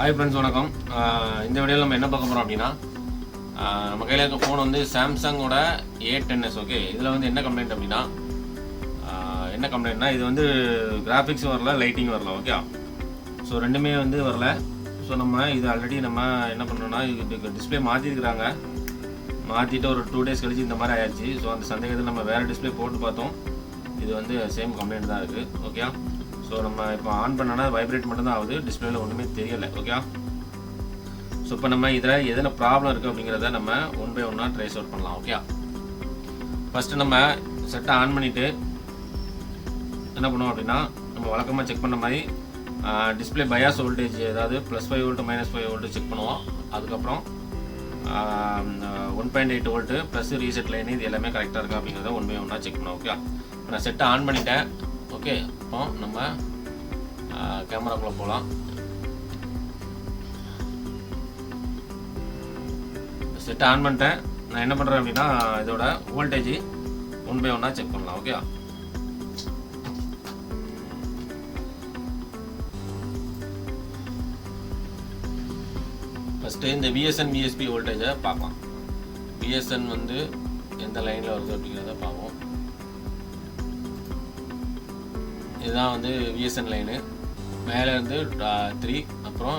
Hi friends, வணக்கம். இந்த வீடியோவில் நம்ம என்ன பார்க்க போகிறோம் அப்படின்னா, நம்ம கையில் இருக்க ஃபோன் வந்து சாம்சங்கோட A10s. ஓகே, இதில் வந்து என்ன கம்ப்ளைண்ட் அப்படின்னா, என்ன கம்ப்ளைண்ட்னா இது வந்து கிராஃபிக்ஸ் வரல, லைட்டிங் வரல. ஓகே, ஸோ ரெண்டுமே வந்து வரல. ஸோ நம்ம இது ஆல்ரெடி நம்ம என்ன பண்ணுறோன்னா, இதுக்கு டிஸ்பிளே மாற்றிருக்கிறாங்க. மாற்றிட்டு ஒரு 2 days கழிச்சு இந்த மாதிரி ஆயிடுச்சு. ஸோ அந்த சந்தேகத்தில் நம்ம வேறு டிஸ்பிளே போட்டு பார்த்தோம். இது வந்து சேம் கம்ப்ளைண்ட் தான் இருக்குது. ஓகே, ஸோ நம்ம இப்போ ஆன் பண்ணோன்னா வைப்ரேட் மட்டும்தான் ஆகுது, டிஸ்பிளேல ஒன்றுமே தெரியலை. ஓகே, ஸோ இப்போ நம்ம இதில் எதனா ப்ராப்ளம் இருக்குது அப்படிங்கிறத நம்ம ஒன் பை ஒன்னாக ட்ரேஸ் அவுட் பண்ணலாம். ஓகே, ஃபஸ்ட்டு நம்ம செட்டை ஆன் பண்ணிவிட்டு என்ன பண்ணுவோம் அப்படின்னா, நம்ம வழக்கமாக செக் பண்ண மாதிரி டிஸ்பிளே பயாஸ் வோல்டேஜ், அதாவது +5 வோல்ட் -5 வோல்ட் செக் பண்ணுவோம். அதுக்கப்புறம் 1.8 வோல்ட்டு ப்ளஸ் ரீசெட் லைன், இது எல்லாமே கரெக்டாக இருக்கா அப்படிங்கிறத ஒன் பை ஒன்னாக செக் பண்ணுவோம். ஓகே, இப்போ நான் செட்டை ஆன் பண்ணிட்டேன். ஓகே, இப்போ நம்ம கேமராக்குள்ளே போகலாம். செட்டை ஆன் பண்ணிட்டேன். நான் என்ன பண்ணுறேன் அப்படின்னா, இதோட வோல்டேஜ் ஒன் பை ஒன்னாக செக் பண்ணலாம். ஓகே, ஃபஸ்ட்டு இந்த விஎஸ்என் விஎஸ்பி வோல்டேஜை பார்க்கலாம். விஎஸ்என் வந்து எந்த லைனில் வருது அப்படிங்கிறத பார்ப்போம். இதுதான் வந்து விஎஸ்என் லைனு. மேலேருந்து 3, அப்புறம்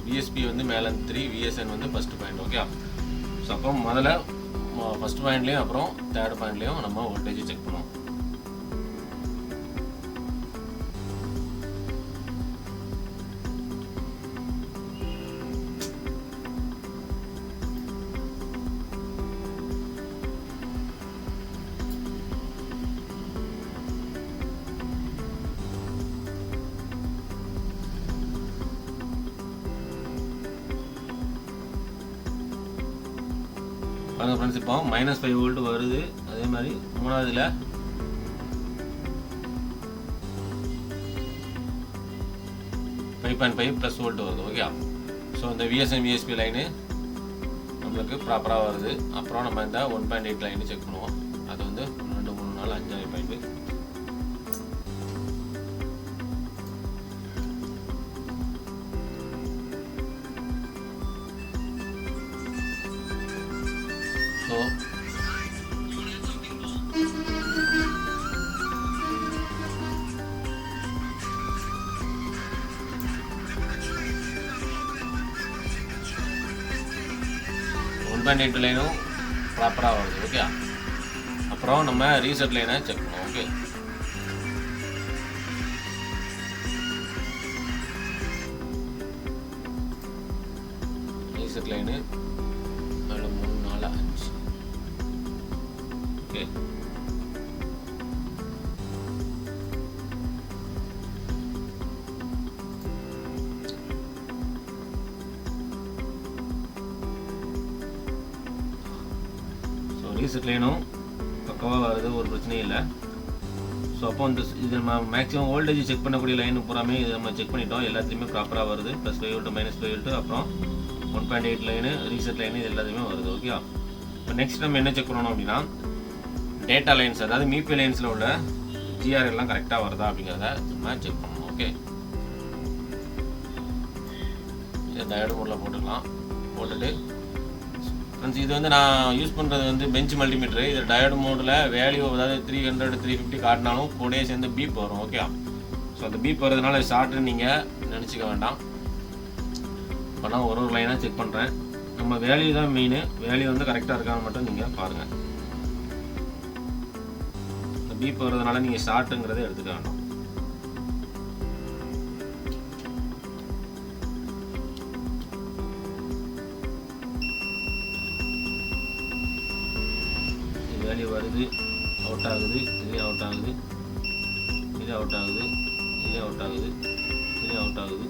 விஎஸ்பி வந்து மேலேருந்து 3, விஎஸ்என் வந்து ஃபஸ்ட்டு பாயிண்ட். ஓகே, ஸோ அப்போ முதல்ல ஃபஸ்ட் பாயிண்ட்லேயும் அப்புறம் தேர்ட் பாயிண்ட்லேயும் நம்ம வோல்டேஜ் செக் பண்ணுவோம். பாருங்கள் ஃப்ரெண்ட்ஸ், இப்போ -5 வோல்ட் வருது. அதே மாதிரி மூணாவதுல 5.5 + வோல்ட் வருது. ஓகே, ஸோ இந்த விஎஸ்என் விஎஸ்பி லைனு நம்மளுக்கு ப்ராப்பராக வருது. அப்புறம் நம்ம இந்த 1.8 லைனு செக் பண்ணுவோம். அது வந்து 2, 3, 4, 5 பாயிண்ட். ஸோ லைனும் ப்ராப்பராக வருது. ஓகே, அப்புறம் நம்ம ரீசெட் லைனை செக் பண்ணுவோம். Okay, reset line 4, 3, 4, 5. Okay, so reset லைனும் பக்கவாக வருது, ஒரு பிரச்சனையும் இல்லை. ஸோ அப்போ இது நம்ம மேக்ஸிமம் வோல்டேஜ் செக் பண்ணக்கூடிய லைனு பூராமே இது நம்ம செக் பண்ணிட்டோம். எல்லாத்துலேயுமே ப்ராப்பராக வருது. +5 வோல்ட் -5 வோல்ட் அப்புறம் 1.8 லைனு, ரீசெட் லைனு, இது எல்லாத்தையுமே வருது. ஓகே, இப்போ நெக்ஸ்ட் நம்ம என்ன செக் பண்ணணும் அப்படின்னா, டேட்டா லைன்ஸ், அதாவது மிபி லைன்ஸில் உள்ள ஜிஆர் எல்லாம் கரெக்டாக வருதா அப்படிங்கிறத நம்ம செக் பண்ணணும். ஓகே, இதை டயோடு மோடில் போட்டுக்கலாம். போட்டுட்டு ஃப்ரெண்ட்ஸ், இது வந்து நான் யூஸ் பண்ணுறது வந்து பெஞ்ச் மல்டிமீட்டரு. இது டயோடு மோடில் வேல்யூ, அதாவது 300, 350 காட்டினாலும் கூடயே சேர்ந்து பீப் வரும். ஓகே, ஸோ அந்த பீப் வரதுனால ஷார்ட்டுன்னு நீங்கள் நினச்சிக்க வேண்டாம். இப்போ நான் ஒரு லைனாக செக் பண்ணுறேன். நம்ம வேல்யூ தான் மெயின். வேல்யூ வந்து கரெக்டாக இருக்கான்னு மட்டும் நீங்கள் பாருங்கள். இந்த பீப் வர்றதுனால நீங்கள் ஷார்ட்டுங்கிறத எடுத்துக்க வேண்டாம். வேல்யூ வருது, அவுட் ஆகுது, இதே அவுட் ஆகுது, இதே அவுட் ஆகுது, இதே அவுட் ஆகுது, இதே அவுட் ஆகுது.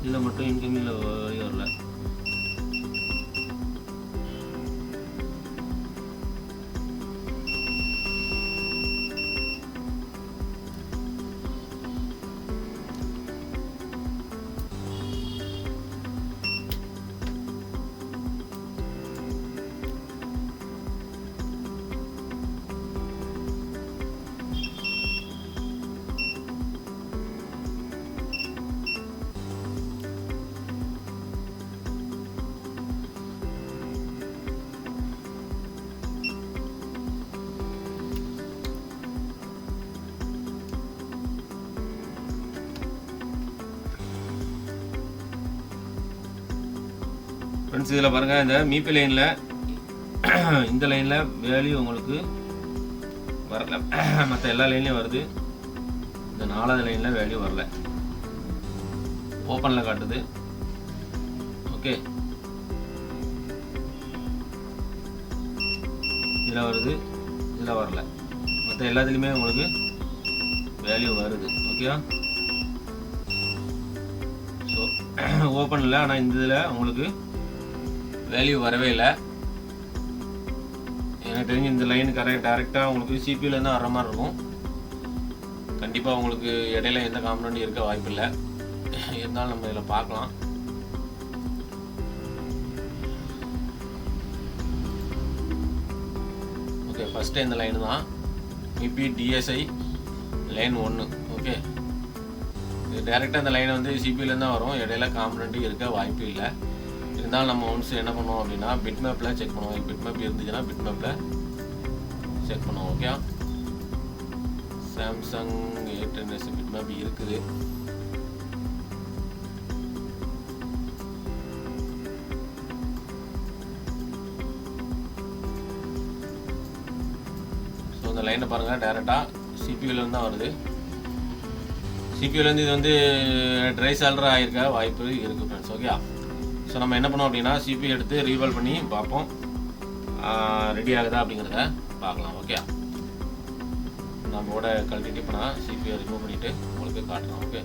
இதில் மட்டும் இன்கமிங்கில் வரல. ஃப்ரெண்ட்ஸ் இதில் பாருங்கள், இந்த மீபி லைனில் இந்த லைனில் வேல்யூ உங்களுக்கு வரல, மற்ற எல்லா லைன்லேயும் வருது. இந்த 4வது லைனில் வேல்யூ வரல, ஓப்பனில் காட்டுது. ஓகே, இதில் வருது, இதில் வரல, மற்ற எல்லாத்துலேயுமே உங்களுக்கு வேல்யூ வருது. ஓகேவா? ஸோ ஓப்பன் இல்லை, ஆனால் இந்த இதில் உங்களுக்கு வேல்யூ வரவே இல்லை. எனக்கு தெரிஞ்சு இந்த லைன் டேரெக்டாக உங்களுக்கு சிபியூலேருந்து வர மாதிரி இருக்கும். கண்டிப்பாக உங்களுக்கு இடையில எந்த காம்பனண்ட்டும் இருக்க வாய்ப்பு இல்லை. இருந்தாலும் நம்ம இதில் பார்க்கலாம். ஓகே, ஃபஸ்ட்டு இந்த லைன் தான் மிபி டிஎஸ்ஐ லைன் 1. ஓகே, இது டேரெக்டாக இந்த லைனை வந்து சிபியூலேருந்து தான் வரும், இடையில காம்பனண்ட்டும் இருக்க வாய்ப்பு இல்லை. இருந்தாலும் நம்ம ஒன்ஸ் என்ன பண்ணுவோம் அப்படின்னா பிட் மேப்பில் செக் பண்ணுவோம். பிட் மேப் இருந்துச்சுன்னா பிட் மேப்பில் செக் பண்ணுவோம். Okay, Samsung A10s bit map இருக்குது. ஸோ இந்த லைனை பாருங்கள், டேரெக்டாக சிபியூலேருந்து தான் வருது. சிபியூலேருந்து இது வந்து ட்ரை சால்டர் ஆகிருக்க வாய்ப்பு இருக்குது ஃப்ரெண்ட்ஸ். ஓகே, ஸோ நம்ம என்ன பண்ணோம் அப்படின்னா சிபியூ எடுத்து ரீவால் பண்ணி பார்ப்போம், ரெடி ஆகுதா அப்படிங்கிறத பார்க்கலாம். ஓகே, நான் போர்டை கழட்டிட்டு இப்போ நான் சிபியூ ரிமூவ் பண்ணிவிட்டு உங்களுக்கு காட்டுறேன். ஓகே,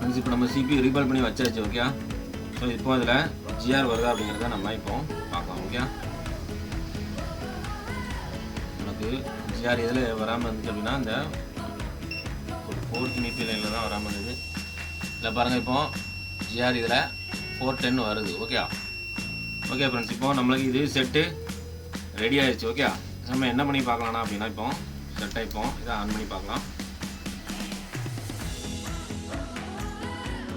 ஃப்ரெண்ட்ஸ் இப்போ நம்ம CPU ரீபால் பண்ணி வச்சாச்சு. ஓகே, ஸோ இப்போ அதில் GR வருதா அப்படிங்கிறத நம்ம இப்போ பார்க்கலாம். ஓகே, நமக்கு GR இதில் வராமல் இருந்துச்சு அப்படின்னா இந்த ஒரு 4th MIP லைனில் தான் வராமல் இருந்தது. இல்லை பாருங்கள், இப்போ GR இதில் 410 வருது. ஓகே ஓகே ஃப்ரெண்ட்ஸ், இப்போ நம்மளுக்கு இது செட்டு ரெடி ஆயிடுச்சு. ஓகே, நம்ம என்ன பண்ணி பார்க்கலாம்னா அப்படின்னா இப்போ செட்டை இப்போ இதை ஆன் பண்ணி பார்க்கலாம்.